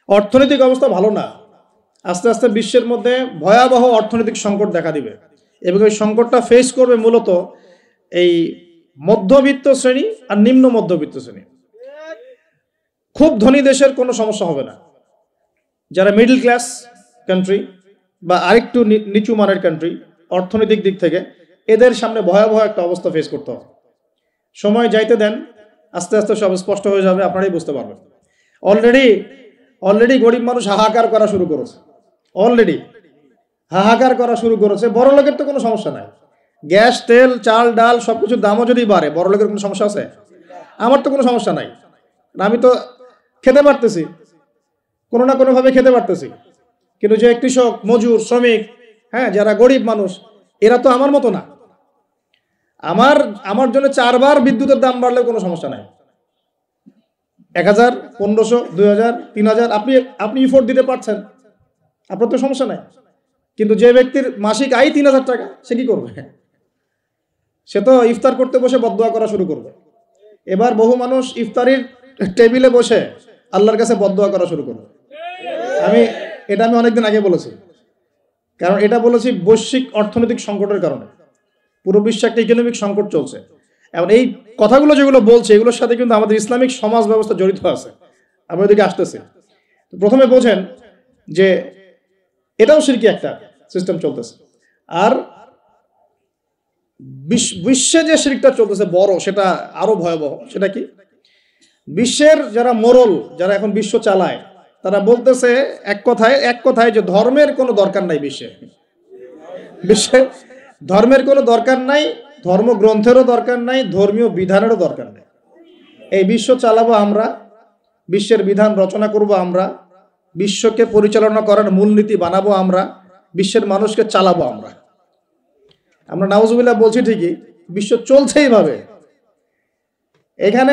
অর্থনৈতিক অবস্থা ভালো না, আস্তে আস্তে বিশ্বের মধ্যে ভয়াবহ অর্থনৈতিক সংকট দেখা দিবে এবং এই সংকটটা ফেস করবে মূলত এই মধ্যবিত্ত শ্রেণী আর নিম্ন মধ্যবিত্ত শ্রেণী। খুব ধনী দেশের কোনো সমস্যা হবে না, যারা মিডল ক্লাস কান্ট্রি বা আরেকটু নিচু মানের কান্ট্রি অর্থনৈতিক দিক থেকে, এদের সামনে ভয়াবহ একটা অবস্থা ফেস করতে হবে। সময় যাইতে দেন, আস্তে আস্তে সব স্পষ্ট হয়ে যাবে, আপনারাই বুঝতে পারবেন। অলরেডি গরিব মানুষ হাহাকার করা শুরু করেছে, অলরেডি হাহাকার করা শুরু করেছে। বড় লোকের তো কোনো সমস্যা নাই, গ্যাস তেল চাল ডাল সবকিছুর দামও যদি বাড়ে, বড় লোকের কোনো সমস্যা আছে? আমার তো কোনো সমস্যা নাই, আমি তো খেতে পারতেছি, কোনো না কোনোভাবে খেতে পারতেছি। কিন্তু যে কৃষক মজুর শ্রমিক, হ্যাঁ, যারা গরিব মানুষ, এরা তো আমার মতো না। আমার জন্য 4 বার বিদ্যুতের দাম বাড়লেও কোনো সমস্যা নাই। 1000, 1500, 2000, 3000 আপনি ইফোর্ট দিতে পারছেন, আপনার তো সমস্যা নাই। কিন্তু যে ব্যক্তির মাসিক আয় 3000 টাকা, সে কি করবে? সে তো ইফতার করতে বসে বদদোয়া করা শুরু করবে। এবার বহু মানুষ ইফতারির টেবিলে বসে আল্লাহর কাছে বদদোয়া করা শুরু করবে। এটা আমি অনেকদিন আগে বলেছি, কারণ এটা বলেছি বৈশ্বিক অর্থনৈতিক সংকটের কারণে। পুরো বিশ্বে একটা ইকোনমিক সংকট চলছে। এখন এই কথাগুলো যেগুলো বলছে, এগুলোর সাথে কিন্তু আমাদের ইসলামিক সমাজ ব্যবস্থা জড়িত আছে। আমরা ওইদিকে আসতেছি। প্রথমে বোঝেন যে এটাও শিরকি একটা সিস্টেম চলতেছে। আর বিশ্বে যে শিরকটা চলতেছে বড়, সেটা আরো ভয়াবহ। সেটা কি? বিশ্বের যারা মোরল, যারা এখন বিশ্ব চালায়, তারা বলতেছে এক কথায় যে ধর্মের কোনো দরকার নাই বিশ্বে ধর্মের কোনো দরকার নাই, ধর্মগ্রন্থেরও দরকার নাই, ধর্মীয় বিধানেরও দরকার নাই। এই বিশ্ব চালাবো আমরা, বিশ্বের বিধান রচনা করব আমরা, বিশ্বকে পরিচালনা করার মূলনীতি বানাবো আমরা, বিশ্বের মানুষকে চালাবো আমরা। নাউজুবিল্লাহ বলছি ঠিকই, বিশ্ব চলছে এইভাবে। এখানে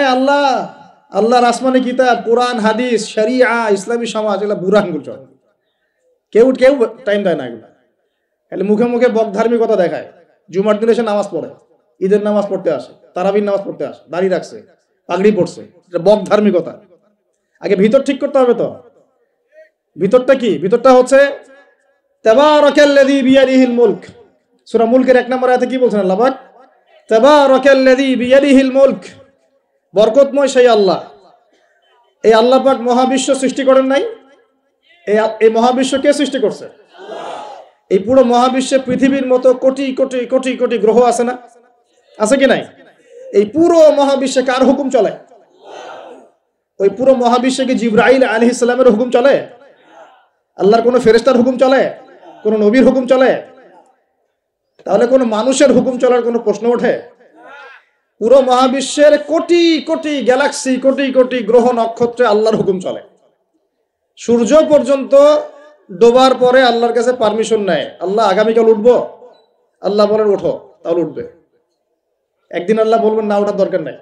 আল্লাহর আসমানি কিতাব, কোরআন, হাদিস, শরিয়া, ইসলামী সমাজ, এগুলো বুড়া আঙ্গুল চলে। কেউ টাইম দেয় না এগুলো, খালি মুখে মুখে বকধার্মিকতা দেখায়। জুমার দিনে সে নামাজ পড়ে, ঈদের নামাজ পড়তে আসে, তারাবির নামাজ পড়তে আসে, দাড়ি রাখছে, পাগড়ি পড়ছে, এটা বকধার্মিকতা। আগে ভিতর ঠিক করতে হবে। তো ভিতরটা কি? ভিতরটা হচ্ছে তাবারাকাল্লাযী বিয়াদিহিল মুলক। সূরা মুলকের 1 নম্বর আয়াতে কি বলছেন আল্লাহ পাক? তাবারাকাল্লাযী বিয়াদিহিল মুলক, বরকতময় সেই আল্লাহ। এই আল্লাহ পাক মহাবিশ্ব সৃষ্টি করেন নাই? এই মহাবিশ্ব কে সৃষ্টি করছে? এই পুরো মহাবিশ্বে পৃথিবীর মতো কোটি কোটি কোটি কোটি গ্রহ আছে না? আছে কি নাই? এই পুরো মহাবিশ্বে কার হুকুম চলে? ওই পুরো মহাবিশ্বে কি জিবরাইল আলাইহিস সালামের হুকুম চলে? আল্লাহর কোনো ফেরেশতার হুকুম চলে? কোনো নবীর হুকুম চলে? তাহলে কোনো মানুষের হুকুম চলার কোনো প্রশ্ন ওঠে? পুরো মহাবিশ্বের কোটি কোটি গ্যালাক্সি, কোটি কোটি গ্রহ নক্ষত্রে আল্লাহর হুকুম চলে। সূর্য পর্যন্ত ডোবার পরে আল্লাহর কাছে পারমিশন নেয়, আল্লাহ আগামীকাল উঠবো, আল্লাহ বলেন ওঠো, তাহলে উঠবে। একদিন আল্লাহ বলবেন না, ওঠার দরকার নাই,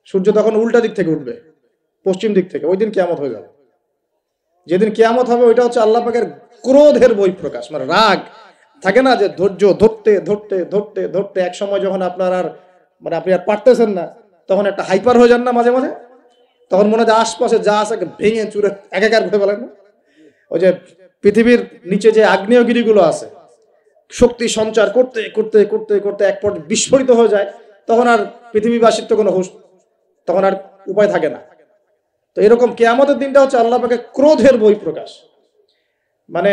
সূর্য তখন উল্টা দিক থেকে উঠবে, পশ্চিম দিক থেকে। ওই দিন কিয়ামত হয়ে যাবে। যেদিন কিয়ামত হবে, ওইটা হচ্ছে আল্লাহ পাকের ক্রোধের বহিঃপ্রকাশ, মানে রাগ থাকে না, যে ধৈর্য ধরতে ধরতে ধরতে ধরতে এক সময় যখন আপনি আর পারতেছেন না, তখন একটা হাইপার হয়ে যান না মাঝে মাঝে, তখন মনে হয় আশপাশে যা আছে ভেঙে চুরে একাকার করে ফেলেন না। ওই যে পৃথিবীর নিচে যে আগ্নেয়গিরিগুলো আছে, শক্তি সঞ্চার করতে করতে করতে করতে এক পর্যায়ে বিস্ফোরিত হয়ে যায়, তখন আর পৃথিবীবাসীর তো কোনো হুঁশ, তখন আর উপায় থাকে না। তো এরকম কিয়ামতের দিনটা হচ্ছে আল্লাহ পাকের ক্রোধের বহিঃপ্রকাশ। মানে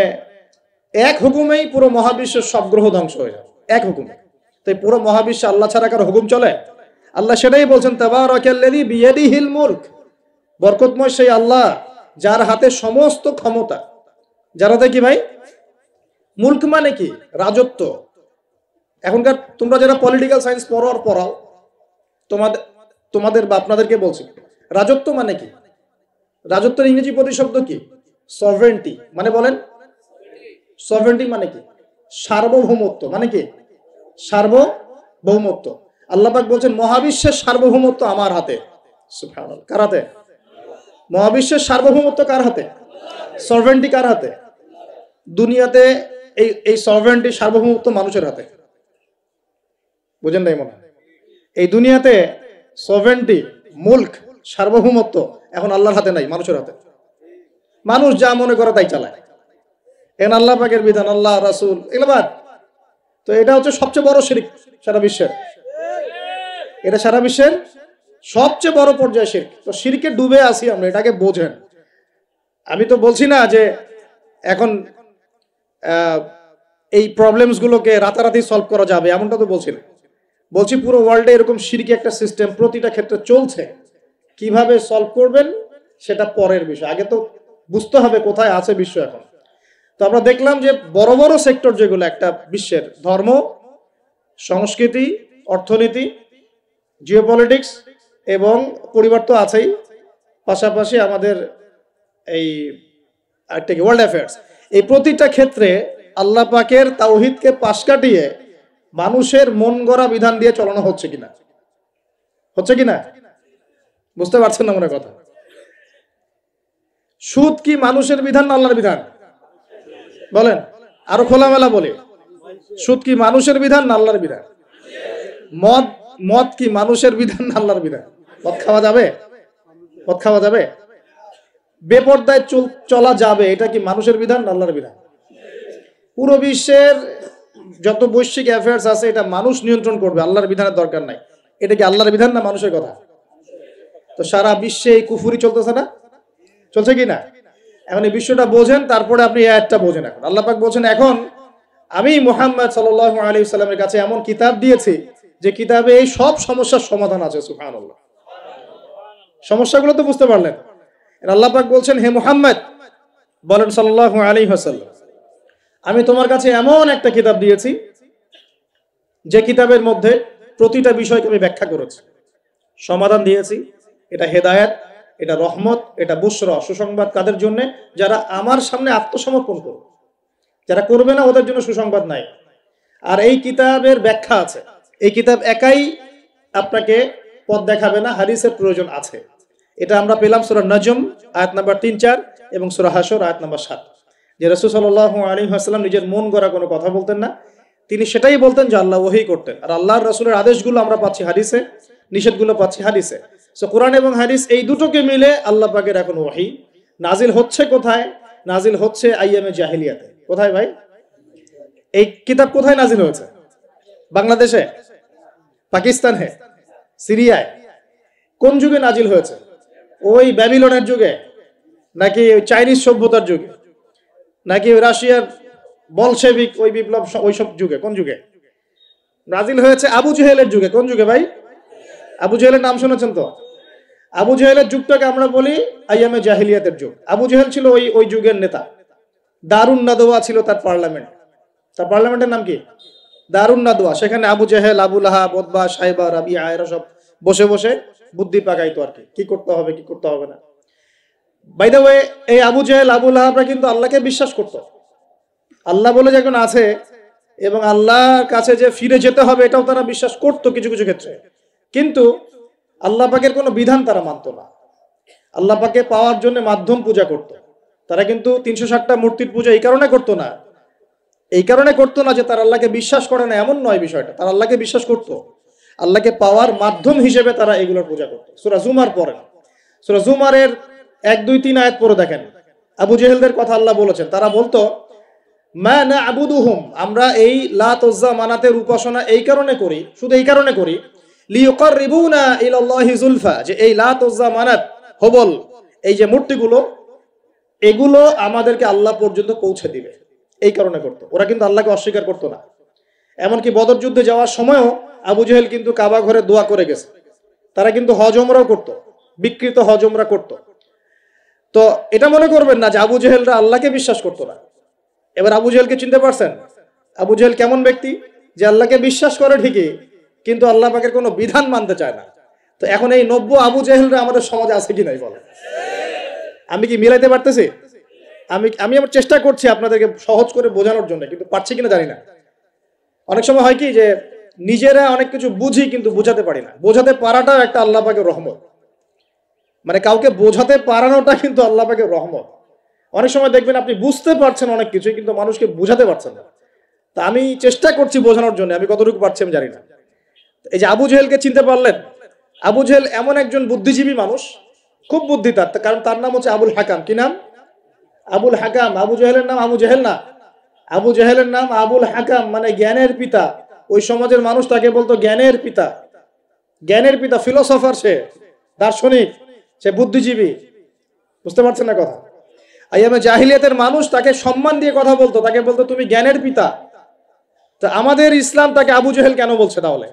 এক হুকুমেই পুরো মহাবিশ্বের সব গ্রহ ধ্বংস হয়ে যাবে, এক হুকুমে। তো পুরো মহাবিশ্বে আল্লাহ ছাড়া কারো হুকুম চলে? আল্লাহ সেটাই বলছেন, তাবারাকাল্লাযী বিয়াদিহিল মুলক, বরকতময় সেই আল্লাহ যার হাতে সমস্ত ক্ষমতা। যার হাতে কি ভাই? মুলক মানে কি? রাজত্ব। এখনকার তোমরা যারা পলিটিক্যাল সায়েন্স পড়াও, তোমাদের বা আপনাদেরকে বলছি, রাজত্ব মানে কি? রাজত্বের ইংরেজি প্রতিশব্দ কি? সভরেন্টি। মানে বলেন, সভরেন্টি মানে কি? সার্বভৌমত্ব। মানে কি? সার্বভৌমত্ব। আল্লাহ পাক বলছেন মহাবিশ্বের সার্বভৌমত্ব আমার হাতে। সুবহানাল্লাহ। কার হাতে? মহাবিশ্বের সার্বভৌমত্ব কার হাতে? সভরেন্টি কার হাতে? দুনিয়াতে এই সভরেন্টি, সার্বভৌমত্ব মানুষের হাতে। বুঝেন নাই মনে হয়? এই দুনিয়াতে সভরেন্টি, মুলক, সার্বভৌমত্ব এখন আল্লাহর হাতে নাই, মানুষের হাতে। মানুষ যা মনে করে তাই চালায়। এখন আল্লাহ পাকের বিধান, আল্লাহ রাসূল এগুলো বাদ। তো এটা হচ্ছে সবচেয়ে বড় শিরক সারা বিশ্বের। এটা সারা বিশ্বের সবচেয়ে বড় পর্যায়ে শিরক। তো শিরকে ডুবে আছি আমরা, এটাকে বোঝেন। আমি তো বলছি না যে এখন এই প্রবলেমস গুলোকে রাতারাতি সলভ করা যাবে, এমনটা তো বলছি না। বলছি পুরো ওয়ার্ল্ডে এরকম শিরকি একটা সিস্টেম প্রতিটা ক্ষেত্রে চলছে। কিভাবে সলভ করবেন সেটা পরের বিষয়, আগে তো বুঝতে হবে কোথায় আছে বিশ্ব এখন। তো আমরা দেখলাম যে বড় বড় সেক্টর যেগুলো একটা বিশ্বের, ধর্ম, সংস্কৃতি, অর্থনীতি, জিওপলিটিক্স এবং পরিবার তো আছেই, পাশাপাশি আমাদের এই একটা ওয়ার্ল্ড অ্যাফেয়ার্স, এই প্রতিটা ক্ষেত্রে আল্লাহ পাকের তাওহীদকে পাশ কাটিয়ে মানুষের মন গড়া বিধান দিয়ে চালানো হচ্ছে কিনা, হচ্ছে কিনা বুঝতে পারছেন না মনে কথা। সুদ কি মানুষের বিধান না আল্লাহর বিধান? বলেন, আরো খোলামেলা বলে, সুদ কি মানুষের বিধান না আল্লাহর বিধান? মদ মদ কি মানুষের বিধান না আল্লাহর বিধান? মদ খাওয়া যাবে? মদ খাওয়া যাবে? বেপরদায় চলা যাবে, এটা কি মানুষের বিধান না আল্লাহর বিধান? পুরো বিশ্বের যত বৈশ্বিক অ্যাফেয়ার্স আছে এটা মানুষ নিয়ন্ত্রণ করবে, আল্লাহর বিধানের দরকার নাই। এটা কি আল্লাহর বিধান না মানুষের কথা? তো সারা বিশ্বে এই কুফুরি চলতেছে না, চলছে কি না? এখন এই বিশ্বটা বোঝেন, তারপরে আপনি এই আয়াতটা বোঝেন। এখন আল্লাহ পাক বলছেন, এখন আমি মুহাম্মদ সাল্লাল্লাহু আলাইহি ওয়াসাল্লামের কাছে এমন কিতাব দিয়েছি যে কিতাবে এই সব সমস্যার সমাধান আছে। সুবহানাল্লাহ। সমস্যাগুলো তো বুঝতে পারলেন। আল্লাহ পাক বলছেন, হে মুহাম্মদ বলেন সাল্লাল্লাহু আলাইহি ওয়াসাল্লাম, আমি তোমার কাছে এমন একটা কিতাব দিয়েছি যে কিতাবের মধ্যে প্রতিটা বিষয়কে আমি ব্যাখ্যা করেছি, সমাধান দিয়েছি। এটা হেদায়েত, এটা রহমত, এটা বুশরা, সুসংবাদ কাদের জন্য? যারা আমার সামনে আত্মসমর্পণ করবে। যারা করবে না ওদের জন্য সুসংবাদ নাই। আর এই কিতাবের ব্যাখ্যা আছে। এই কিতাব একাই আপনাকে পথ দেখাবে না, হাদিসের প্রয়োজন আছে। এটা আমরা পেলাম সূরা নজম আয়াত নাম্বার 3-4 এবং সূরা হাশর আয়াত নাম্বার 7, যে রাসূল সাল্লাল্লাহু আলাইহি ওয়াসাল্লাম নিজের মন গড়া কোনো কথা বলতেন না। তিনি সেটাই বলতেন যে আল্লাহ ওহী করতেন। আর আল্লাহর রাসূলের আদেশগুলো আমরা পাচ্ছি হাদিসে, নিষেধগুলো পাচ্ছি হাদিসে। সো কোরআন এবং হাদিস এই দুটোকে মিলে আল্লাহ পাকের এখন ওহী নাজিল হচ্ছে। কোথায় নাজিল হচ্ছে? আইয়ামে জাহিলিয়াতে। কোথায় ভাই? এই কিতাব কোথায় নাজিল হয়েছে? বাংলাদেশে, পাকিস্তানে, সিরিয়ায়? কোন যুগে নাজিল হয়েছে? ওই ব্যাবিলনের যুগে, নাকি ওই চাইনিজ সভ্যতার যুগে, নাকি ওই রাশিয়ার বলশেভিক ওই বিপ্লব ওইসব যুগে? কোন যুগে নাজিল হয়েছে? আবু জেহেলের যুগে। কোন যুগে ভাই? আবু জেহেলের নাম শুনেছেন তো? আবু জেহেলের যুগটাকে আমরা বলি আইয়ামে জাহিলিয়াতের যুগ। আবু জেহেল ছিল ওই যুগের নেতা। দারুন নাদওয়া ছিল তার পার্লামেন্ট। তার পার্লামেন্টের নাম কি? দারুন নাদওয়া। সেখানে আবু জেহেল, আবু লাহাব, উতবা, সাইবা, রাবিয়া এরা সব বসে বসে বুদ্ধি পাকাইতো আর কি, কি করতে হবে কি করতে হবে না। বাই দ্য ওয়ে, এই আবু জেহেল, আবু লাহাবরা কিন্তু আল্লাহকে বিশ্বাস করতো। আল্লাহ বলে যখন আছে এবং আল্লাহর কাছে যে ফিরে যেতে হবে এটাও তারা বিশ্বাস করতো কিছু কিছু ক্ষেত্রে। কিন্তু আল্লাহ পাকের কোনো বিধান তারা মানতো না। আল্লাহ পাকে পাওয়ার জন্য মাধ্যম পূজা করত। তারা কিন্তু 360টা মূর্তির পূজা এই কারণে করতো না, যে তারা আল্লাহকে বিশ্বাস করে না এমন নয় বিষয়টা। তারা আল্লাহকে বিশ্বাস করত, আল্লাহকে পাওয়ার মাধ্যম হিসেবে তারা এগুলোর পূজা করত। সূরা জুমার পড়েন, সূরা জুমারের 1, 2, 3 আয়াত পড়ে দেখেন। আবু জেহেলদের কথা আল্লাহ বলেছেন। তারা বলতো, মা না'বুদুহুম, আমরা এই লাত উজ্জা মানাতের উপাসনা এই কারণে করি, শুধু এই কারণে করি, লিয়ুকাররিবুনা ইলাল্লাহি যুলফা, যে এই লাত উজ্জা মানাত, হবল, এই যে মূর্তিগুলো, এগুলো আমাদেরকে আল্লাহ পর্যন্ত পৌঁছে দিবে, এই কারণে করতো। ওরা কিন্তু আল্লাহকে অস্বীকার করতো না। এমনকি বদর যুদ্ধে যাওয়ার সময়ও আবু জেহেল কিন্তু কাবা ঘরে দোয়া করে গেছে। তারা কিন্তু হজ ওমরাও করতো, বিকৃত হজ ওমরা করতো। তো এটা মনে করবেন না যে আবু জেহেলরা আল্লাহকে বিশ্বাস করতো না। এবার আবু জেহেলকে চিনতে পারছেন? আবু জেহেল কেমন ব্যক্তি? যে আল্লাহকে বিশ্বাস করে ঠিকই, কিন্তু আল্লাহ পাকের কোনো বিধান মানতে চায় না। তো এখন এই 90 আবু জেহেলরা আমাদের সমাজে আছে কি নাই বলে? আমি কি মিলাইতে পারতেছি? আমি আমার চেষ্টা করছি আপনাদেরকে সহজ করে বোঝানোর জন্য, কিন্তু পারছি কিনা জানি না। অনেক সময় হয় কি যে নিজেরা অনেক কিছু বুঝি কিন্তু বোঝাতে পারি না। বোঝাতে পারাটাও একটা আল্লাহ পাকের রহমত। মানে কাউকে বোঝাতে পারানোটা কিন্তু আল্লাহ পাকের রহমত। অনেক সময় দেখবেন আপনি বুঝতে পারছেন অনেক কিছু, কিন্তু মানুষকে বোঝাতে পারছেন না। তা আমি চেষ্টা করছি বোঝানোর জন্য, আমি কতটুকু পারছি আমি জানি না। এই যে আবু জেহেলকে চিনতে পারলেন? আবু জেহেল এমন একজন বুদ্ধিজীবী মানুষ, খুব বুদ্ধি তার, কারণ তার নাম হচ্ছে আবুল হাকাম। কি নাম? আবুল হাকাম, আবু জেহেলের নাম আবু জেহেল না, আবু জেহেলের নাম আবুল হাকাম, মানে জ্ঞানের পিতা। ওই সমাজের মানুষ তাকে বলতো জ্ঞানের পিতা, জ্ঞানের পিতা, ফিলোসফার, সে দার্শনিক, সে বুদ্ধিজীবী। বুঝতে পারছেন না কথা? আইয়ামে জাহিলিয়াতের মানুষ তাকে সম্মান দিয়ে কথা বলতো, তাকে বলতো তুমি জ্ঞানের পিতা। তো আমাদের ইসলাম তাকে আবু জেহেল কেন বলছে তাহলে?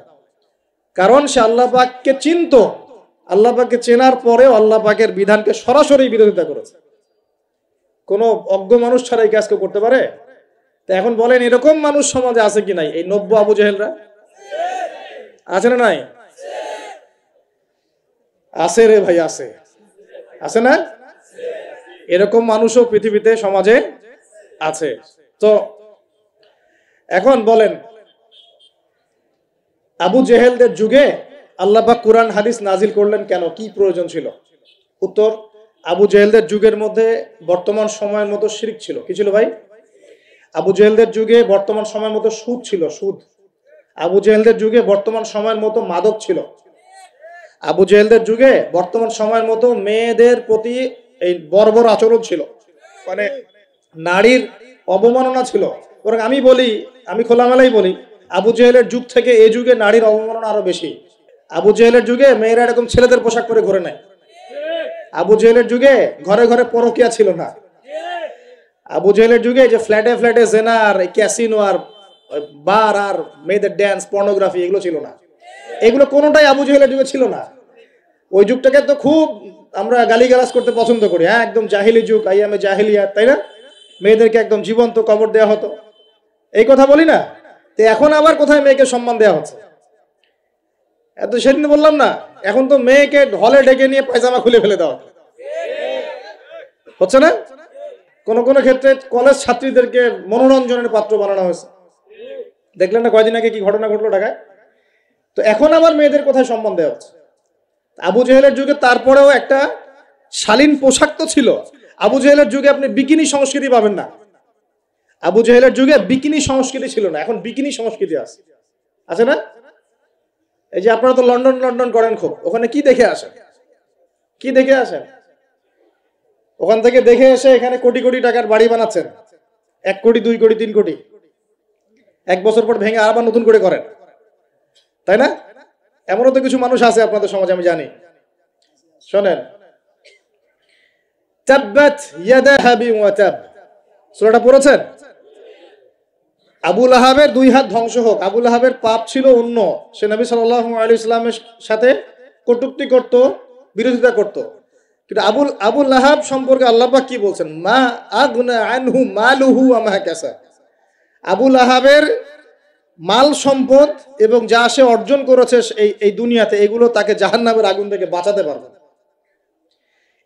কারণ সে আল্লাহ পাককে চিনত, আল্লাহ পাককে চেনার পরেও আল্লাহ পাকের বিধানকে সরাসরি বিরোধিতা করেছে। কোনো অজ্ঞ মানুষ ছাড়া এই কাজ কেউ করতে পারে? তো এখন বলেন, এরকম মানুষ সমাজে আছে কি নাই? এই নব্য আবু জেহেলরা আছে না নাই? আছে রে ভাই, আছে, আছে না? এরকম মানুষও পৃথিবীতে সমাজে আছে। তো এখন বলেন, আবু জেহেলদের যুগে আল্লাহ পাক কুরআন হাদিস নাজিল করলেন কেন? কি প্রয়োজন ছিল? উত্তর, আবু জেহেলদের যুগের মধ্যে বর্তমান সময়ের মতো শিরক ছিল। কি ছিল ভাই? আবু জেহেলদের যুগে বর্তমান সময়ের মতো সুদ ছিল, সুদ। আবু জেহেলদের যুগে বর্তমান সময়ের মতো মাদক ছিল। আবু জেহেলদের যুগে বর্তমান সময়ের মতো মেয়েদের প্রতি এই বর্বর আচরণ ছিল, মানে নারীর অবমাননা ছিল। বরং আমি বলি, আমি খোলামেলাই বলি, আবু জেহেলের যুগ থেকে এই যুগে নারীর অবমাননা আরো বেশি। আবু জেহেলের যুগে মেয়েরা এরকম ছেলেদের পোশাক পরে ঘুরে নেয়। আবু জেহেলের যুগে ঘরে ঘরে পরকিয়া ছিল না। আবু জেহেলের যুগে যে ফ্ল্যাটে ফ্ল্যাটে জেনা আর ক্যাসিনো আর বার আর মেয়েদের ড্যান্স, পর্নোগ্রাফি, এগুলো ছিল না। এগুলো কোনোটাই আবু জেহেলের যুগে ছিল না। ওই যুগটাকে তো খুব আমরা গালিগালাজ করতে পছন্দ করি, হ্যাঁ, একদম জাহিলি যুগ, আইয়ামে জাহিলিয়াত, তাই না? মেয়েদেরকে একদম জীবন্ত কবর দেওয়া হতো, এই কথা বলি না? তো এখন আবার কোথায় মেয়েকে সম্মান দেওয়া হচ্ছে? এত সেদিন বললাম না, এখন তো মেয়েকে হলে ডেকে নিয়ে পায়জামা খুলে ফেলে দেওয়া হচ্ছে না? কোন কোন ক্ষেত্রে কলেজ ছাত্রীদেরকে মনোরঞ্জনের পাত্র বানানো হয়েছে। দেখলেন না কয়দিন আগে কি ঘটনা ঘটলো ঢাকায়? তো এখন আবার মেয়েদের কোথায় সম্মান দেওয়া হচ্ছে? আবু জেহেলের যুগে তারপরেও একটা শালীন পোশাক তো ছিল। আবু জেহেলের যুগে আপনি বিকিনি সংস্কৃতি পাবেন না। আবু জেহেলের যুগে বিকিনি সংস্কৃতি ছিল না, এখন বিকিনি সংস্কৃতি আছে না? এই যে আপনারা তো লন্ডন লন্ডন করেন খুব, ওখানে কি দেখে আসেন? কি দেখে আসেন? ওখান থেকে দেখে এসে এখানে কোটি কোটি টাকার বাড়ি বানাচ্ছেন, 1 কোটি 2 কোটি 3 কোটি, 1 বছর পর ভেঙে আবার নতুন করে করেন, তাই না? এমনও তো কিছু মানুষ আছে আপনাদের সমাজে, আমি জানি। শোনেন, তাব্বাত ইয়াদা হাবি ওয়া তাব, সূরাটা পড়েছেন? আবু লাহাবের 2 হাত ধ্বংস হোক। আবু লাহাবের পাপ ছিল অন্য, সে নবী সাল্লাল্লাহু আলাইহি ওয়াসাল্লামের সাথে কটূক্তি করত, বিরোধিতা করত। কিন্তু আবু লাহাব সম্পর্কে আল্লাহ পাক কি বলছেন? মা আগনা আনহু মালুহু ওয়া মা কাসাব। আবু লাহাবের মাল সম্পদ এবং যা সে অর্জন করেছে এই দুনিয়াতে, এগুলো তাকে জাহান্নামের আগুন থেকে বাঁচাতে পারবে না।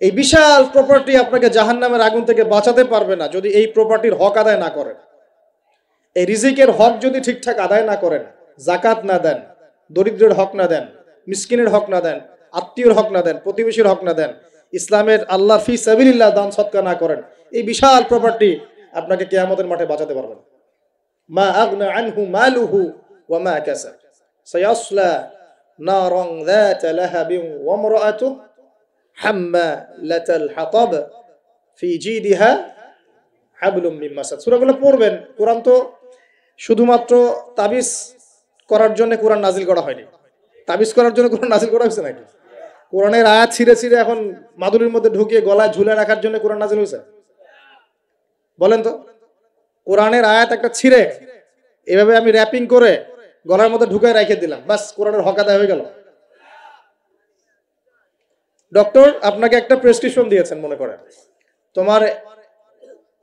এই বিশাল প্রপার্টি আপনাকে জাহান্নামের আগুন থেকে বাঁচাতে পারবে না যদি এই প্রপার্টির হক আদায় না করেন। এই রিজিকের হক যদি ঠিকঠাক আদায় না করেন, জাকাত না দেন, দরিদ্রের হক না দেন, মিসকিনের হক না দেন, আত্মীয়র হক না দেন, প্রতিবেশীর হক না দেন, ইসলামের আল্লাহর ফি সাবিলিল্লাহ দান সদকা না করেন, এই বিশাল প্রপার্টি আপনাকে কিয়ামতের মাঠে বাঁচাতে পারবে না। মা আগনা আনহু মালুহু ওয়া মা কাসাব সায়াসলা নারান যাতা লাহাবিন ওয়া ইমরাআতুহু হাম্মালাতাল হাতাব ফি জিদিহা হাবলুম মিন মাসাদ। সূরাগুলো পড়বেন। কোরআন তো শুধুমাত্র তাবিজ করার জন্য কোরআন নাজিল করা হয়নি। তাবিজ করার জন্য কোরআন নাজিল করা হয়েছে নাকি? কোরআনের আয়াত ছিঁড়ে ছিঁড়ে এখন মাদুরির মধ্যে ঢুকিয়ে গলায় ঝুলে রাখার জন্য কোরআন নাজিল হয়েছে? বলেন তো। কোরআনের আয়াত একটা ছিঁড়ে এভাবে আমি র্যাপিং করে গলার মধ্যে ঢুকায় রেখে দিলাম, বাস কোরআনের হক আদায় হয়ে গেল? ডক্টর আপনাকে একটা প্রেসক্রিপশন দিয়েছেন, মনে করেন তোমার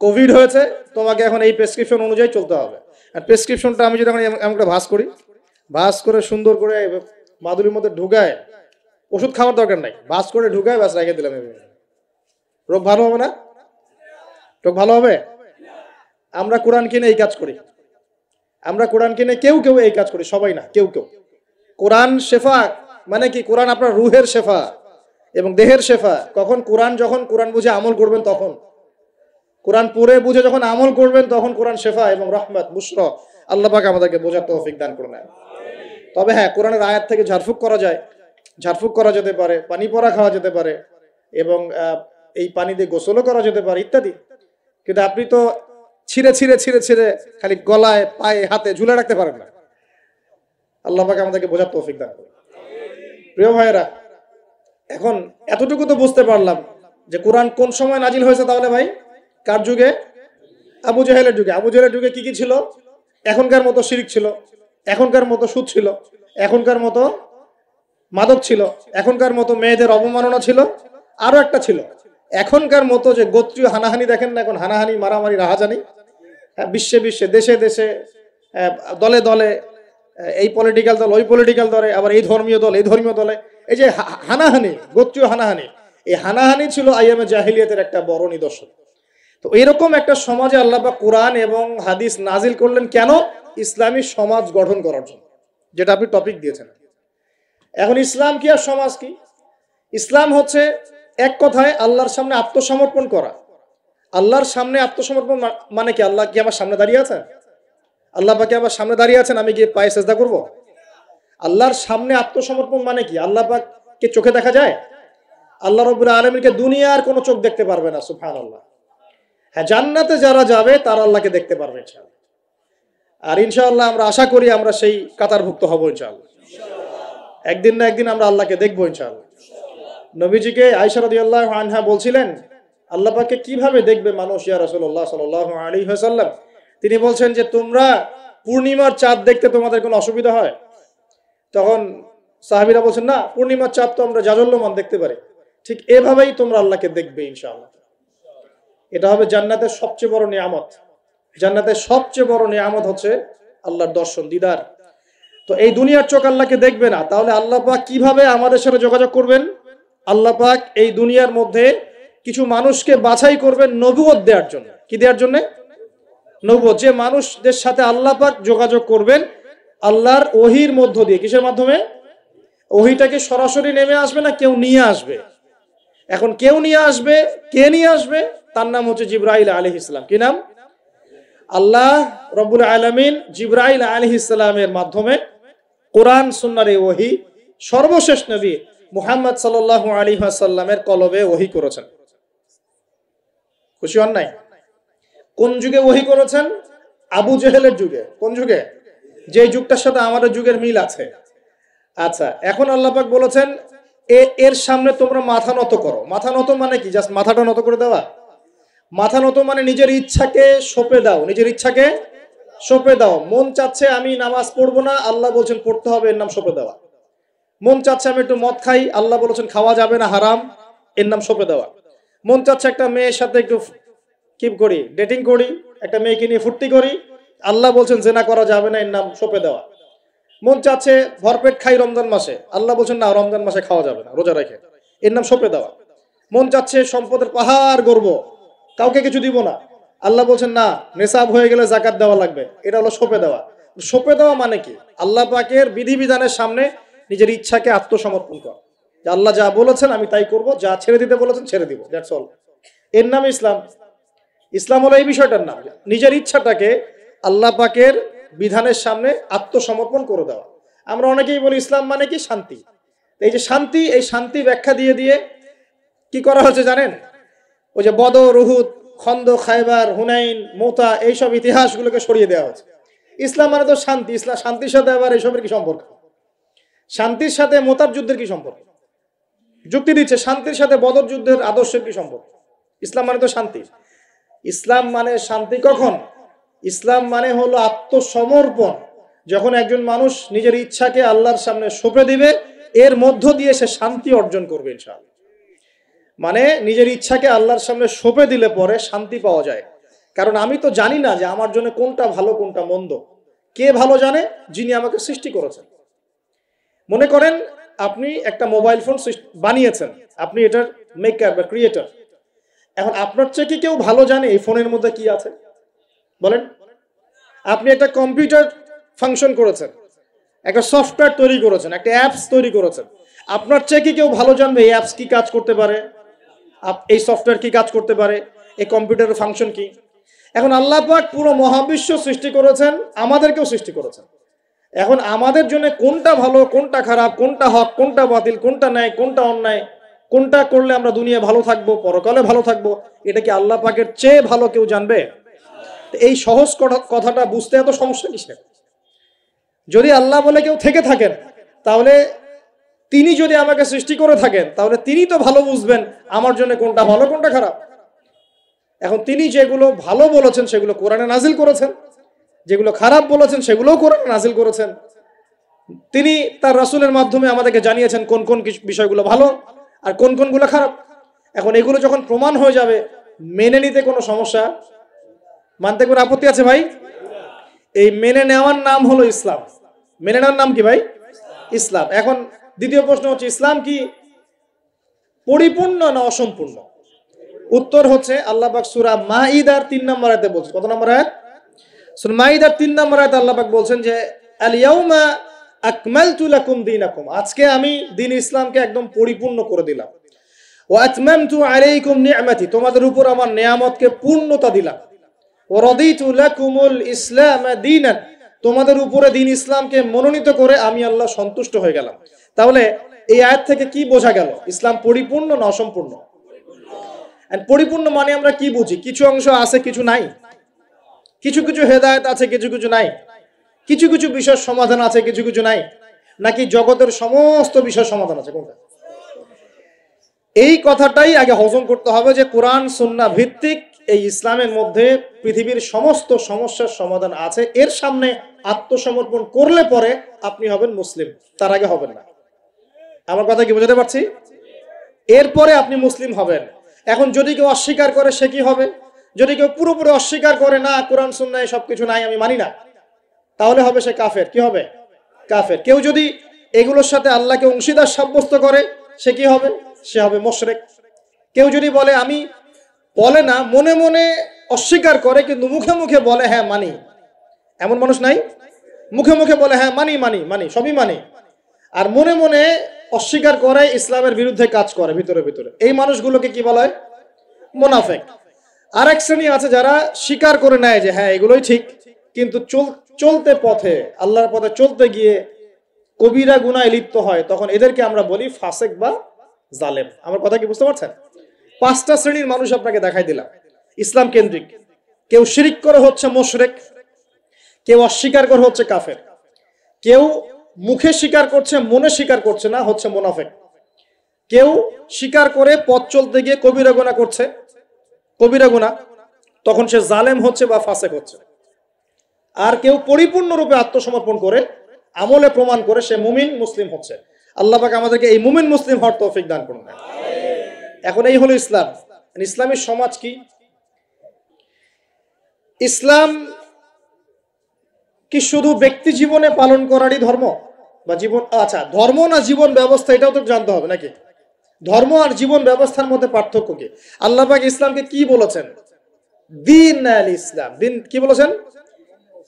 কোভিড হয়েছে, তোমাকে এখন এই প্রেসক্রিপশন অনুযায়ী চলতে হবে। আর প্রেসক্রিপশনটা আমি যদি এখন এমন করে ভাঁজ করি, ভাঁজ করে সুন্দর করে মাদুরির মধ্যে ঢুকায়, ওষুধ খাওয়ার দরকার নাই, ভাঁজ করে ঢুকায় বাস রেখে দিলাম, রোগ ভালো হবে না? রোগ ভালো হবে? আমরা কোরআন কিনে এই কাজ করি, আমরা কোরআন কিনে কেউ কেউ এই কাজ করি, সবাই না, কেউ কেউ। কোরআন শেফা মানে কি? কোরআন আপনার রুহের শেফা এবং দেহের শেফা। কখন? কোরআন যখন কোরআন বুঝে আমল করবেন তখন, কোরআন পড়ে বুঝে যখন আমল করবেন তখন কোরআন শেফা এবং রহমত বুশরা। আল্লাহ পাক আমাদেরকে বোঝার তৌফিক দান করুন। তবে হ্যাঁ, কোরআনের আয়াত থেকে ঝাড়ফুঁক করা যায়, ঝাড়ফুঁক করা যেতে পারে, পানি পড়া খাওয়া যেতে পারে, এবং এই পানি দিয়ে গোসলও করা যেতে পারে ইত্যাদি। কিন্তু আপনি তো ছিঁড়ে ছিঁড়ে ছিঁড়ে ছিঁড়ে খালি গলায় পায়ে হাতে ঝুলে রাখতে পারেন না। আল্লাহ পাক আমাদেরকে বোঝার তৌফিক দান করুন। প্রিয় ভাইয়েরা, এখন এতটুকু তো বুঝতে পারলাম যে কোরআন কোন সময় নাজিল হয়েছে। তাহলে ভাই কার যুগে? আবু জাহেলের যুগে। আবু জাহেলের যুগে কি কি ছিল? এখনকার মতো শিরক ছিল, এখনকার মতো সুদ ছিল, এখনকার মতো মাদক ছিল, এখনকার মতো মেয়েদের অবমাননা ছিল, আরো একটা ছিল এখনকার মতো যে গোত্রীয় হানাহানি। দেখেন না এখন হানাহানি, মারামারি, রাহাজানি, বিশ্বে বিশ্বে, দেশে দেশে, দলে দলে, এই পলিটিক্যাল দল ওই পলিটিক্যাল দলে, আবার এই ধর্মীয় দল এই ধর্মীয় দলে, এই যে হানাহানি, গোত্রীয় হানাহানি, এই হানাহানি ছিল আইয়ামে জাহিলিয়াতের একটা বড় নিদর্শন। তো এরকম একটা সমাজে আল্লাহ পাক কোরআন এবং হাদিস নাজিল করলেন কেন? ইসলামী সমাজ গঠন করার জন্য, যেটা আপনি টপিক দিয়েছেন। এখন ইসলাম কি আর সমাজ কি? ইসলাম হচ্ছে এক কথায় আল্লাহর সামনে আত্মসমর্পণ করা। আল্লাহর সামনে আত্মসমর্পণ মানে কি? আল্লাহ কি আমার সামনে দাঁড়িয়ে আছেন? আল্লাহ পাকে আমার সামনে দাঁড়িয়ে আছেন, আমি গিয়ে পায়ে সেজদা করব? আল্লাহর সামনে আত্মসমর্পণ মানে কি? আল্লাহ পাককে চোখে দেখা যায়? আল্লাহ রাব্বুল আলামিনকে দুনিয়ার কোনো চোখ দেখতে পারবে না, সুবহানাল্লাহ। হ্যাঁ, জান্নাতে যারা যাবে তারা আল্লাহকে দেখতে পারবে ইনশাআল্লাহ। আর ইনশাআল্লাহ আমরা আশা করি আমরা সেই কাতারভুক্ত হব ইনশাআল্লাহ। একদিন না একদিন আমরা আল্লাহকে দেখবো ইনশাআল্লাহ। নবীজিকে আয়েশা রাদিয়াল্লাহু আনহা বলছিলেন, আল্লাহ পাককে কিভাবে দেখবে মানুষ ইয়া রাসূলুল্লাহ সাল্লাল্লাহু আলাইহি ওয়াসাল্লাম? তিনি বলছেন যে তোমরা পূর্ণিমার চাঁদ দেখতে তোমাদের কোনো অসুবিধা হয়? তখন সাহাবীরা বলছেন, না, পূর্ণিমার চাঁদ তো আমরা জাজল্যমান দেখতে পারি। ঠিক এভাবেই তোমরা আল্লাহকে দেখবে ইনশাআল্লাহ। এটা হবে জান্নাতের সবচেয়ে বড় নিয়ামত। জান্নাতের সবচেয়ে বড় নিয়ামত হচ্ছে আল্লাহর দর্শন, দিদার। তো এই দুনিয়ার চোখ আল্লাহকে দেখবে না, তাহলে আল্লাহ পাক কিভাবে আমাদের সাথে যোগাযোগ করবেন? আল্লাহ পাক এই দুনিয়ার মধ্যে কিছু মানুষকে বাছাই করবেন নবুয়ত দেওয়ার জন্য। কি দেওয়ার জন্য? নবুয়ত। যে মানুষদের সাথে আল্লাহ পাক যোগাযোগ করবেন আল্লাহর ওহির মধ্য দিয়ে। কিসের মাধ্যমে? ওহিটাকে সরাসরি নেমে আসবে না, কেউ নিয়ে আসবে। এখন কেউ নিয়ে আসবে, কে নিয়ে আসবে? তার নাম হচ্ছে জিবরাইল আলাইহিস সালাম। কি নাম? আল্লাহ রব্বুল আলামিন জিবরাইল আলাইহিস সালামের মাধ্যমে কোরআন সুন্নাহর এই ওহী সর্বশেষ নবী মুহাম্মদ সাল্লাল্লাহু আলাইহি ওয়াসাল্লামের কলবে ওহী করেছেন। খুশি হন নাই? কোন যুগে ওহী করেছেন? আবু জেহেলের যুগে। কোন যুগে? যে যুগটার সাথে আমাদের যুগের মিল আছে। আচ্ছা, এখন আল্লাহ পাক বলেছেন এর সামনে তোমরা মাথা নত করো। মাথা নত মানে কি? জাস্ট মাথাটা নত করে দেওয়া? মাথা নত মানে নিজের ইচ্ছাকে সঁপে দাও, নিজের ইচ্ছাকে সঁপে দাও। মন চাচ্ছে আমি নামাজ পড়বো না, আল্লাহ বলছেন পড়তে হবে, এর নাম সঁপে দেওয়া। মন চাচ্ছে আমি একটু মদ খাই, আল্লাহ বলেছেন খাওয়া যাবে না, হারাম, এর নাম সঁপে দেওয়া। মন চাচ্ছে একটা মেয়ের সাথে একটু কি করি, ডেটিং করি, একটা মেয়েকে নিয়ে ফুর্তি করি, আল্লাহ বলছেন জেনা করা যাবে না, এর নাম সঁপে দেওয়া। মন চাচ্ছে ভরপেট খাই রমজান মাসে, আল্লাহ বলছেন না, রমজান মাসে খাওয়া যাবে না, রোজা রেখে, এর নাম সঁপে দেওয়া। মন চাচ্ছে সম্পদের পাহাড় গর্ব, কাউকে কিছু দিব না, আল্লাহ বলছেন না, নেশাব হয়ে গেলে যাকাত দেওয়া লাগবে, এটা হলো সঁপে দেওয়া। সঁপে দেওয়া মানে কি? আল্লাহ পাকের বিধিবিধানের সামনে নিজের ইচ্ছাকে আত্মসমর্পণ করা, যে আল্লাহ যা বলেছেন আমি তাই করব, যা ছেড়ে দিতে বলেছেন ছেড়ে দিব, দ্যাটস অল। এর নাম ইসলাম। ইসলাম হলো এই বিষয়টার নাম, নিজের ইচ্ছাটাকে আল্লাহ পাকের বিধানের সামনে আত্মসমর্পণ করে দেওয়া। আমরা অনেকেই বলি ইসলাম মানে কি? শান্তি। এই যে শান্তি, এই শান্তি ব্যাখ্যা দিয়ে দিয়ে কি করা হচ্ছে জানেন? ওই যে বদর, উহুদ, খন্দক, খায়বার, হুনাইন, মুতা, এইসব ইতিহাসগুলোকে সরিয়ে দেওয়া হচ্ছে। ইসলাম মানে তো শান্তি। ইসলাম শান্তির সাথে আবার এইসবের কি সম্পর্ক? শান্তির সাথে মুতার যুদ্ধের কি সম্পর্ক? যুক্তি দিচ্ছে শান্তির সাথে বদর যুদ্ধের আদর্শের কি সম্পর্ক? ইসলাম মানে তো শান্তি। ইসলাম মানে শান্তি কখন? ইসলাম মানে হলো আত্মসমর্পণ। যখন একজন মানুষ নিজের ইচ্ছাকে আল্লাহর সামনে সঁপে দিবে, এর মধ্য দিয়ে সে শান্তি অর্জন করবে ইনশাআল্লাহ। মানে নিজের ইচ্ছাকে আল্লাহর সামনে সঁপে দিলে পরে শান্তি পাওয়া যায়। কারণ আমি তো জানি না যে আমার জন্য কোনটা ভালো কোনটা মন্দ। কে ভালো জানে? যিনি আমাকে সৃষ্টি করেছেন। মনে করেন আপনি একটা মোবাইল ফোন বানিয়েছেন, আপনি এটার মেকার বা ক্রিয়েটর। এখন আপনার চেয়ে কি কেউ ভালো জানে এই ফোনের মধ্যে কি আছে? বলেন। আপনি একটা কম্পিউটার ফাংশন করেছেন, একটা সফটওয়্যার তৈরি করেছেন, একটা অ্যাপস তৈরি করেছেন। আপনার চেয়ে কি কেউ ভালো জানবে এই অ্যাপস কি কাজ করতে পারে, এই সফটওয়্যার কি কাজ করতে পারে, এই কম্পিউটারের ফাংশন কি? এখন আল্লাহ পাক পুরো মহাবিশ্ব সৃষ্টি করেছেন, আমাদেরকেও সৃষ্টি করেছেন। এখন আমাদের জন্য কোনটা ভালো কোনটা খারাপ, কোনটা হক কোনটা বাতিল, কোনটা ন্যায় কোনটা অন্যায়, কোনটা করলে আমরা দুনিয়ায় ভালো থাকবো, পরকালে ভালো থাকবো, এটা কি আল্লাহ পাকের চেয়ে ভালো কেউ জানবে? এই সহজ কথাটা বুঝতে এত সমস্যা কিসের? যদি আল্লাহ বলে কেউ থেকে থাকেন, তাহলে তিনি যদি আমাকে সৃষ্টি করে থাকেন, তাহলে তিনি তো ভালো বুঝবেন আমার জন্য কোনটা ভালো কোনটা খারাপ। এখন তিনি যেগুলো ভালো বলেছেন সেগুলো কোরআনে নাজিল করেছেন, যেগুলো খারাপ বলেছেন সেগুলোও কোরআনে নাজিল করেছেন। তিনি তার রাসূলের মাধ্যমে আমাদেরকে জানিয়েছেন কোন কোন বিষয়গুলো ভালো আর কোন কোনগুলো খারাপ। এখন এগুলো যখন প্রমাণ হয়ে যাবে, মেনে নিতে কোনো সমস্যা, মানতে কোনো আপত্তি আছে ভাই? এই মেনে নেওয়ার নাম হলো ইসলাম। মেনে নেওয়ার নাম কি ভাই? ইসলাম। এখন দ্বিতীয় প্রশ্ন হচ্ছে, ইসলাম কি পরিপূর্ণ না অসম্পূর্ণ? উত্তর হচ্ছে, আল্লাহ পাক সূরা মাইদার 3 নম্বর আয়াতে বলছেন। কত নম্বর আয়াত? সূরা মাইদার 3 নম্বর আয়াতে আল্লাহ পাক বলছেন যে আল ইয়াউমা আকমালতু লাকুম দীনাকুম, আজকে আমি দ্বীন ইসলামকে একদম পরিপূর্ণ করে দিলাম। ওয়া আতমামতু আলাইকুম নি'মাতি, তোমাদের উপর আমার নিয়ামতকে পূর্ণতা দিলাম। ওয়া রাদিতু লাকুমুল ইসলাম দীনান, তোমাদের উপরে দ্বীন ইসলামকে মনোনীত করে আমি আল্লাহ সন্তুষ্ট হয়ে গেলাম। তাহলে এই আয়াত থেকে কি বোঝা গেল? ইসলাম পরিপূর্ণ না অসম্পূর্ণ? পরিপূর্ণ মানে আমরা কি বুঝি? কিছু অংশ আছে কিছু নাই, কিছু কিছু হেদায়েত আছে কিছু কিছু নাই, কিছু কিছু বিষয়ের সমাধান আছে কিছু কিছু নাই, নাকি জগতের সমস্ত বিষয়ের সমাধান আছে? কোনটা? এই কথাটাই আগে হজম করতে হবে যে কোরআন সুন্নাহ ভিত্তিক এই ইসলামের মধ্যে পৃথিবীর সমস্ত সমস্যার সমাধান আছে। এর সামনে আত্মসমর্পণ করলে পরে আপনি হবেন মুসলিম, তার আগে হবেন না। আমার কথা কি বোঝাতে পারছি? এরপরে আপনি মুসলিম হবেন। এখন যদি কেউ অস্বীকার করে সে কি হবে? যদি কেউ পুরোপুরি অস্বীকার করে, না কোরআন সুন্নাহ সবকিছু নাই, আমি মানি না, তাহলে হবে সে কাফের। কি হবে? কাফের। কেউ যদি এগুলোর সাথে আল্লাহকে অংশীদার সাব্যস্ত করে সে কি হবে? সে হবে মুশরিক। কেউ যদি বলে, আমি বলে না, মনে মনে অস্বীকার করে কিন্তু মুখে মুখে বলে হ্যাঁ মানি, এমন মানুষ নাই? মুখে মুখে বলে হ্যাঁ মানি মানি মানি সবই মানি, আর মনে মনে অস্বীকার করে, ইসলামের বিরুদ্ধে কাজ করে ভিতরে ভিতরে। এই মানুষগুলোকে কি বলা হয়? মুনাফিক। আর এক শ্রেণী আছে যারা স্বীকার করে নেয় যে হ্যাঁ এগুলোই ঠিক, কিন্তু চলতে পথে, আল্লাহর পথে চলতে গিয়ে কবিরা গুনাহে লিপ্ত হয়, তখন এদেরকে আমরা বলি ফাসিক বা জালেম। আমার কথা কি বুঝতে পারছেন? 5টা শ্রেণীর মানুষ আপনাকে দেখাই দিলাম ইসলাম কেন্দ্রিক। কেউ শিরিক করে হচ্ছে মুশরিক, কেউ অস্বীকার করে হচ্ছে কাফের, কেউ মুখে স্বীকার করছে মনে স্বীকার করছে না, হচ্ছে মুনাফিক, কেউ স্বীকার করে পথ চলতে গিয়ে কবিরা গুনাহ করছে, কবিরা গুনাহ, তখন সে জালেম হচ্ছে বা ফাসিক হচ্ছে। আর কেউ পরিপূর্ণরূপে আত্মসমর্পণ করে আমলে প্রমাণ করে সে মুমিন মুসলিম হচ্ছে। আল্লাহ পাক আমাদেরকে এই মুমিন মুসলিম হওয়ার তৌফিক দান করুন। এখন এই হলো ইসলাম। ইসলামের সমাজ কি? ইসলাম কি শুধু ব্যক্তি জীবনে পালন করারই ধর্ম বা জীবন? আচ্ছা, ধর্ম না জীবন ব্যবস্থা, এটাও তো জানতে হবে নাকি? ধর্ম আর জীবন ব্যবস্থার মধ্যে পার্থক্য কি? আল্লাহ পাক ইসলামকে কি বলেছেন? দ্বীন আল ইসলাম। দ্বীন কি বলেছেন?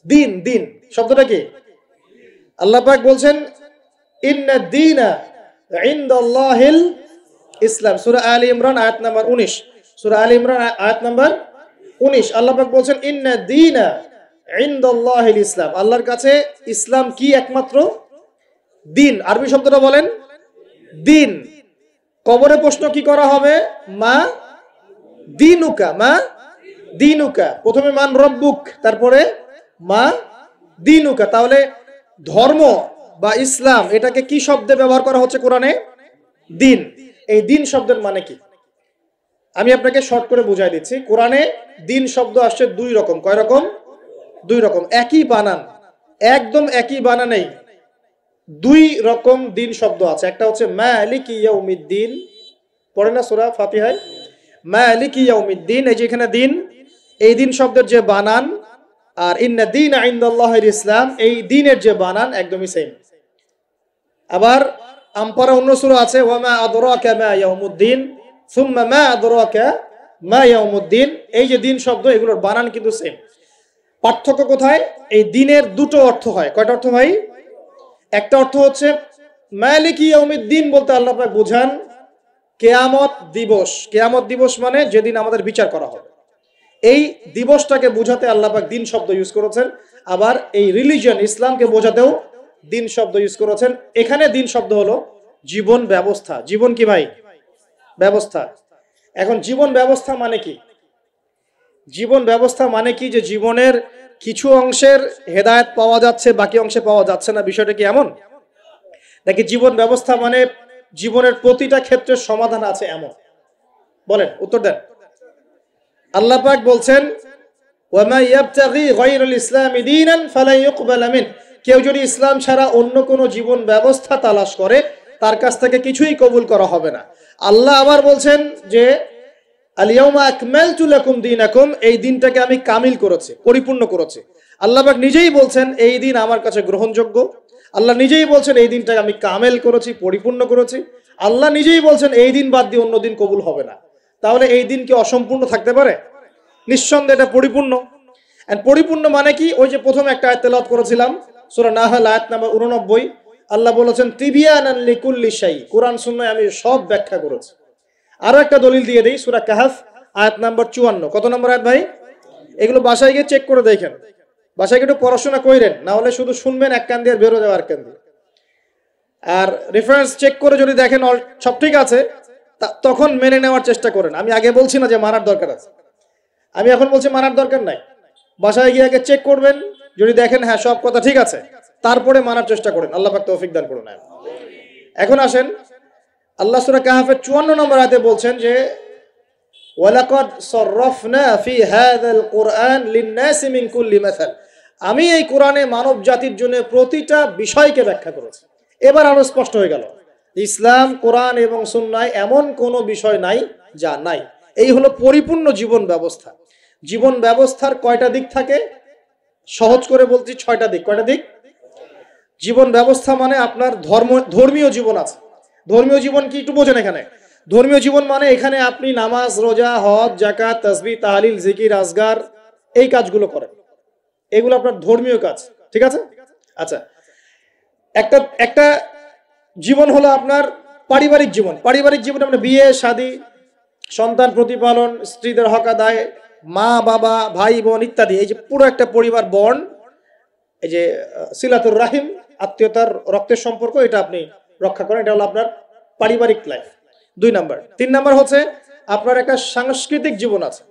দ্বীন। দ্বীন শব্দটা কি? আল্লাহ পাক বলছেন ইন্না দ্বীনা ইনদাল্লাহিল ইসলাম। সূরা আলী ইমরান আয়াত নাম্বার 19। সূরা আলী ইমরান আয়াত নাম্বার 19 আল্লাহ পাক বলছেন ইন্না দ্বীনা ইনদাল্লাহিল ইসলাম। আল্লাহর কাছে ইসলাম কি? একমাত্র দ্বীন। আরবি শব্দটা বলেন, দ্বীন। কবরে প্রশ্ন কি করা হবে? মা দীনুকা, মা দীনুকা। প্রথমে মান রব্বুক, তারপরে মা দীনুকা। তাহলে ধর্ম বা ইসলাম এটাকে কি শব্দে ব্যবহার করা হচ্ছে কোরআনে? দ্বীন। এই দ্বীন শব্দের মানে কি আমি আপনাকে শর্ট করে বুঝাই দিচ্ছি। কোরআনে দ্বীন শব্দ আসছে 2 রকম। কয় রকম? 2 রকম। একই বানান, একদম একই বানানেই 2 রকম দ্বীন শব্দ আছে। একটা হচ্ছে মালিকি ইয়াউমিদ্দিন, পড়ে না সূরা ফাতিহায়, মালিকি ইয়াউমিদ্দিন। এই যে এখানে দ্বীন, এই দ্বীন শব্দের যে বানান আর ইন্না দীনা ইনদাল্লাহিল ইসলাম, এই দ্বীনের যে বানান একদমই সেম। আবার আমপারা অন্য সূরা আছে ওয়া মা আদরাকা মা ইয়াউমুদ্দিন সুম্মা মা আদরাকা মা ইয়াউমুদ্দিন। এই যে দ্বীন শব্দ, এগুলোর বানান কিন্তু সেম। পার্থক্য কোথায়? এই দ্বীনের 2টো অর্থ হয়। কয়টা অর্থ ভাই? একটা অর্থ হচ্ছে মালিকি ইয়াউমিদ্দিন বলতে আল্লাহ পাক বোঝান কিয়ামত দিবস। কিয়ামত দিবস মানে যেদিন আমাদের বিচার করা হবে, এই দিবসটাকে বোঝাতে আল্লাহ পাক দ্বীন শব্দ ইউজ করেছেন। আবার এই রিলিজিয়ন ইসলামকে বোঝাতেও দ্বীন শব্দ ইউজ করেছেন। এখানে দ্বীন শব্দ হলো জীবন ব্যবস্থা। জীবন কি ভাই? ব্যবস্থা। এখন জীবন ব্যবস্থা মানে কি? জীবন ব্যবস্থা মানে কি যে জীবনের কিছু অংশের হেদায়েত পাওয়া যাচ্ছে, বাকি অংশে পাওয়া যাচ্ছে না, বিষয়টা কি এমন? নাকি জীবন ব্যবস্থা মানে জীবনের প্রতিটা ক্ষেত্রে সমাধান আছে এমন? বলেন, উত্তর দেন। আল্লাহ পাক বলছেন, ওয়ামা ইয়াবতাগি গায়রাল ইসলামি দীনান ফালা ইউকবালা মিন, কেউ যদি ইসলাম ছাড়া অন্য কোনো জীবন ব্যবস্থা তালাশ করে তার কাছ থেকে কিছুই কবুল করা হবে না। আল্লাহ আবার বলছেন যে আল ইয়াউমা আকমালতু লাকুম দীনাকুম, এই দিনটাকে আমি কামিল করেছি, পরিপূর্ণ করেছি। আল্লাহ পাক নিজেই বলছেন এই দিন আমার কাছে গ্রহণযোগ্য। আল্লাহ নিজেই বলছেন এই দিনটাকে আমি কামেল করেছি, পরিপূর্ণ করেছি। আল্লাহ নিজেই বলছেন এই দিন বাদ দিয়ে অন্য দিন কবুল হবে না। তাহলে এই দিন কি অসম্পূর্ণ থাকতে পারে? নিঃসন্দেহে এটা পরিপূর্ণ। এন্ড পরিপূর্ণ মানে কি? ওই যে প্রথমে একটা আয়াত তেলাওয়াত করেছিলাম, সূরা নাহল আয়াত নাম্বার 89, আল্লাহ বলেছেন তিবিয়ানান লিকুল্লি শাই, কোরআন সুন্নাহয় আমি সব ব্যাখ্যা করেছি। আরো একটা দলিল দিয়ে দেই, সূরা কাহফ আয়াত নাম্বার 54। কত নম্বর আয়াত ভাই? এগুলো বাসায় গিয়ে চেক করে দেখেন, বাসায় গিয়ে একটু পড়াশোনা করেন, না হলে শুধু শুনবেন এক কান দিয়ে বেরো যাবে আর কান দিয়ে। আর রেফারেন্স চেক করে যদি দেখেন সব ঠিক আছে, তখন মেনে নেওয়ার চেষ্টা করেন। আমি আগে বলছি না যে মানার দরকার আছে, আমি এখন বলছি মানার দরকার নাই। বাসায় গিয়ে আগে চেক করবেন, যদি দেখেন হ্যাঁ সব কথা ঠিক আছে, তারপরে মানার চেষ্টা করেন। আল্লাহ পাক তৌফিক দান করুন। এখন আসেন, আল্লাহ সূরা কাহফের 54 নম্বর আয়াতে বলছেন যে ওয়ালাকাদ সাররাফনা ফি হাযাল কুরআন লিন-নাসি মিন কুল্লি মাসাল, আমি এই কোরআনে মানব জাতির জন্য প্রতিটা বিষয়কে ব্যাখ্যা করেছি। এবার আরো স্পষ্ট হয়ে গেল, ইসলাম, কোরআন এবং সুন্নাহয় এমন কোনো বিষয় নাই যা নাই। এই হলো পরিপূর্ণ জীবন ব্যবস্থা। জীবন ব্যবস্থার কয়টা দিক থাকে? সহজ করে বলছি 6টা দিক। কয়টা দিক? জীবন ব্যবস্থা মানে আপনার ধর্মীয় জীবন আছে। ধর্মীয় জীবন কি একটু বোঝেন এখানে? ধর্মীয় জীবন মানে এখানে আপনি নামাজ, রোজা, হজ, যাকাত, তাসবিহ, তাহলিল, জিকির, আজগার এই কাজগুলো করেন, এগুলো আপনার ধর্মীয় কাজ, ঠিক আছে? আচ্ছা, একটা জীবন হলো আপনার পারিবারিক জীবন। পারিবারিক জীবন মানে বিয়ে, শাদী, সন্তান প্রতিপালন, স্ত্রীদের হক আদায়, মা বাবা, ভাই বোন ইত্যাদি, এই যে পুরো একটা পরিবার বন্ড, এই যে সিলাতুর রাহিম, আত্মীয়তার রক্তের সম্পর্ক, এটা আপনি রক্ষা করেন। এটা হলো আপনার পারিবারিক লাইফ। 2 নাম্বার। 3 নাম্বার হচ্ছে আপনার একটা সাংস্কৃতিক জীবন আছে,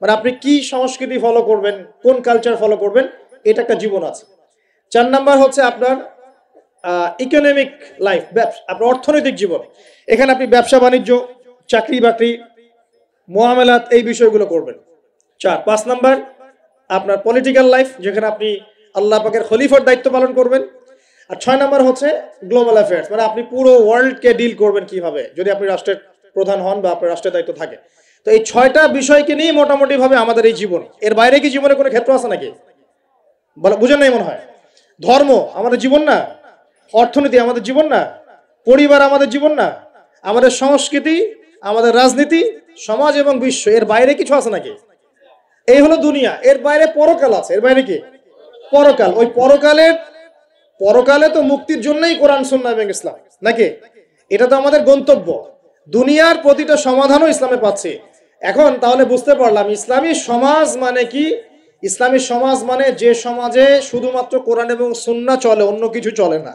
মানে আপনি কি সংস্কৃতি ফলো করবেন, কোন কালচার ফলো করবেন, এটা একটা জীবন আছে। 4 নাম্বার হচ্ছে আপনার ইকোনমিক লাইফ, আপনার অর্থনৈতিক জীবন। এখানে আপনি ব্যবসা বাণিজ্য, চাকরি বাকরি, মুআমালাত, এই বিষয়গুলো করবেন। 5 নাম্বার আপনার পলিটিক্যাল লাইফ, যেখানে আপনি আল্লাহ পাকের খলিফার দায়িত্ব পালন করবেন। আর 6 নাম্বার হচ্ছে গ্লোবাল অ্যাফেয়ার্স, মানে আপনি পুরো ওয়ার্ল্ডকে ডিল করবেন কিভাবে, যদি আপনি রাষ্ট্রের প্রধান হন বা আপনার রাষ্ট্রের দায়িত্ব থাকে। তো এই 6টা বিষয়কে নিয়ে মোটামুটি ভাবে আমাদের এই জীবন। এর বাইরে কি জীবনে কোনো ক্ষেত্র আছে নাকি? বুঝেন নাই মনে হয়? ধর্ম আমাদের জীবন না, অর্থনীতি আমাদের জীবন না, পরিবার আমাদের জীবন না, আমাদের সংস্কৃতি, আমাদের রাজনীতি, সমাজ এবং বিশ্ব, এর বাইরে কিছু আছে নাকি? এই হলো দুনিয়া। এর বাইরে পরকাল আছে। এর বাইরে কি? পরকাল। ওই পরকালে তো মুক্তির জন্যই কোরআন, সুন্নাহ এবং ইসলাম, নাকি? এটা তো আমাদের গন্তব্য। দুনিয়ার প্রতিটা সমাধানও ইসলামে পাচ্ছি। এখন তাহলে বুঝতে পারলাম ইসলামী সমাজ মানে কি। ইসলামী সমাজ মানে যে সমাজে শুধুমাত্র কোরআন এবং সুন্নাহ চলে, অন্য কিছু চলে না।